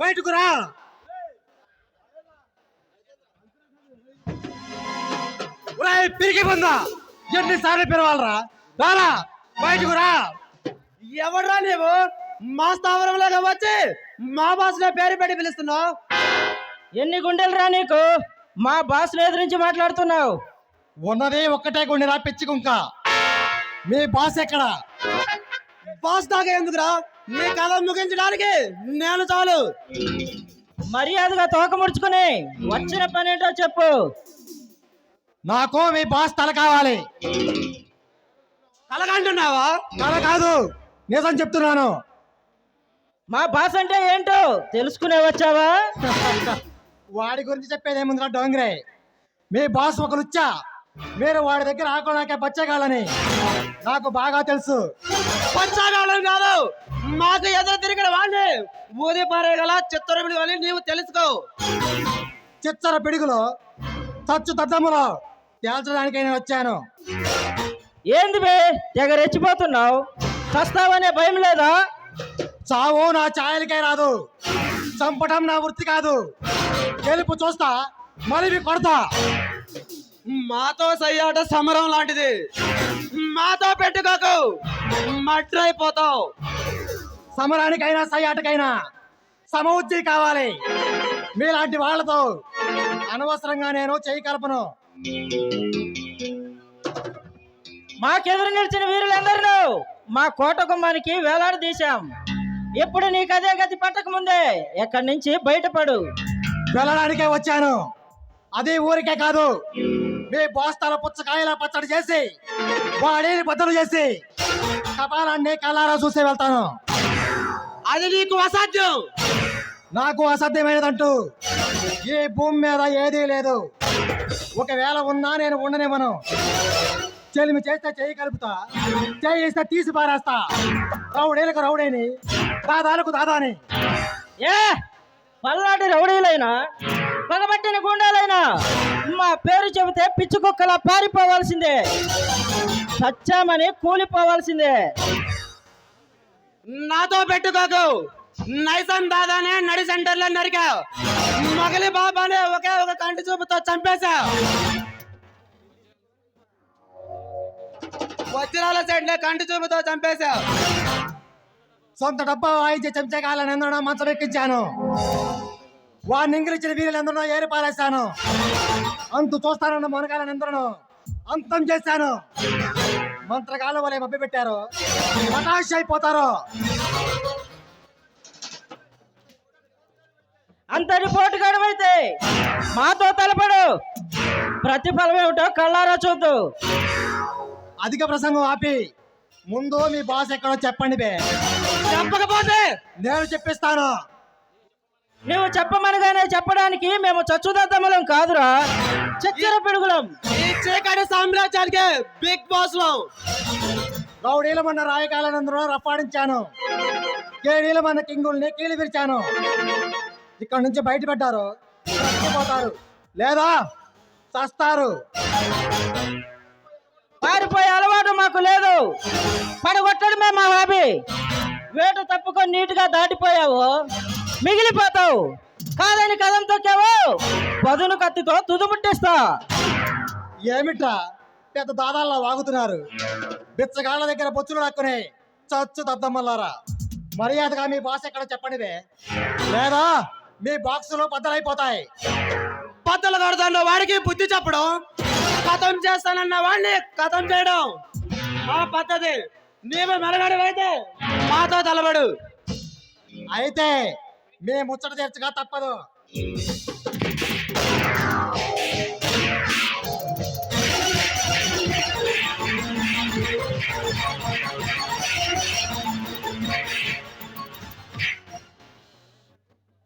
బయటకు రా. పిరికి పొందా, ఎన్నిసార్లు పిలవాలరా? రారా, బయటకు రా. ఎవడ్రా నీవు? మా స్థావరంలోకి వచ్చి మా బాసులో పేరు పెట్టి పిలుస్తున్నావు? ఎన్ని గుండెలు రా నీకు? మా బాసులు ఎదురించి మాట్లాడుతున్నావు? ఉన్నది ఒక్కటే గుండెరా పిచ్చి కుంక. మీ బాస్ ఎక్కడా? బాస్ దాకా ఎందుకురా? నీ కథ ముగించడానికి నేను చాలు. మర్యాదగా తోక ముడుచుకుని వచ్చిన పనేంటో చెప్పు. నాకు మీ బాస్ తల కావాలి. కలగంటున్నావా? తల కాదు, నిజం చెప్తున్నాను. మా బాస్ అంటే ఏంటో తెలుసుకునే వచ్చావా? వాడి గురించి చెప్పేది ఏముందిరా డోంగ్రే. మీ బాస్ ఒక లుచ్చా. మీరు వాడి దగ్గర ఆకోడాకే బచ్చగాళ్ళని నాకు బాగా తెలుసు. పంచాగాలం కాదు, మాకు ఎదురు తిరిగిన వాడిని ఊది పారేగల చిత్తరమిడి అని నీవు తెలుసుకో. చిచ్చర పిడుగులో చచ్చు తద్దములో తేల్చడానికి నేను వచ్చాను. ఏంది బే తెగ రెచ్చిపోతున్నావు? చస్తావనే భయం లేదా? చావు నా ఛాయలకే రాదు, చంపటం నా వృత్తి కాదు. గెలుపు చూస్తా, మలివి కొడతా. మాతో సయ్యాట సమరం లాంటిది. మాతో పెట్టుకోకు, మట్రైపోతావు. సమరానికైనా సయ్యాటకైనా సమవుజ్జి కావాలి. మీలాంటి వాళ్ళతో అనవసరంగా నేను చేయి కలపను. మాకెదురు నిలిచిన వీరులందరూ మా కోట గుమ్మానికి వేలాడదీశాం. ఇప్పుడు నీకు అదే గతి పట్టక ముందే ఎక్కడి నుంచి బయటపడు. వెళ్ళడానికే వచ్చాను. అది ఊరికే కాదు, మీ బోస్తాల పుచ్చకాయల పచ్చడి చేసి వాడిని బద్దలు చేసి కపాలాన్ని కళ్ళారా చూసి వెళ్తాను. అది నీకు అసాధ్యం. నాకు అసాధ్యమైనదంటూ ఈ భూమి మీద ఏదీ లేదు. ఒకవేళ ఉన్నా నేను ఉండనివ్వను. చెలిమి చేస్తే చెయ్యి కలుపుతా, చెయ్యి ఇస్తే తీసి పారేస్తా. రౌడీలకు రౌడీని, దాదాలకు దాదాని. ఏ పల్నాటి రౌడీలైనా పగబట్టిన గుండాలైనా మా పేరు చెబితే పిచ్చి కుక్కలా పారిపోవాల్సిందే, సచ్చామని కూలిపోవాల్సిందే. నాతో పెట్టుకోకు. నైసన్ దాదానే నడి సెంటర్లో నరికా. మొగలి బాబానే ఒకే ఒక కంటి చూపుతో చంపేశా. వజ్రాల సెట్లే కంటి చూపుతో చంపేశా. సొంత డబ్బా వాయించే చెంచకాలను ఎందరో మంచం ఎక్కించాను. వాడిని ఇంగిలిచ్చిన వీరులందరూ ఏరి పారేశాను. అంతు చూస్తానన్న మునగాలను ఎందరో అంతం చేశాను. మంత్రగాళ్ళ వలె మభ్య పెట్టారు, హఠాష్ అయిపోతారు. అంతటి పోటుగాడమైతే మాతో తలపడు. ప్రతిఫలం ఏమిటో కళ్ళారా చూద్దు. అధిక ప్రసంగం ఆపి ముందు మీ బాస్ ఎక్కడో చెప్పండి బే. చెప్పకపోతే నేను చెప్పిస్తాను. నువ్వు చెప్పమనగానే చెప్పడానికి మేము చచ్చుదద్దమలం కాదురా, చచ్చెర పిడుగులం. ఈ చీకటి సామ్రాజ్యానికి బిగ్ బాస్ లో రౌడీలమన్న రాయకాలనందరూ రప్పాడించాను. కేడీలమన్న కింగుల్ని కీలి విరిచాను. ఇక్కడ నుంచి బయటపడ్డారు, చచ్చిపోతారు లేదా చస్తారు. పారిపోయే అలవాటు మాకు లేదు. పడగొట్టడమే మా హాబీ. వేట తప్పుకొని నీట్గా దాటిపోయావు, మిగిలిపోతావు. కాదని కదం తొక్కావు, పదును కత్తితో తుదుముట్టిస్తా. ఏమిట్రా పెద్ద దాదాల్లో వాగుతున్నారు? బిచ్చగాళ్ళ దగ్గర బొచ్చులు రాక్కునే చచ్చు దద్దమ్మల్లారా. మర్యాదగా మీ బాస్ ఎక్కడ చెప్పండివే, లేదా మీ బాక్సులు బద్దలైపోతాయి. బద్దలు కడతాన్న వాడికి బుద్ధి చెప్పడం, కథం చేస్తానన్న వాడిని కథం చేయడం మా పద్ధతి. నీవు మెలగడవైతే మాతో తలబడు. అయితే మీ ముచ్చట తీర్చగా తప్పదు.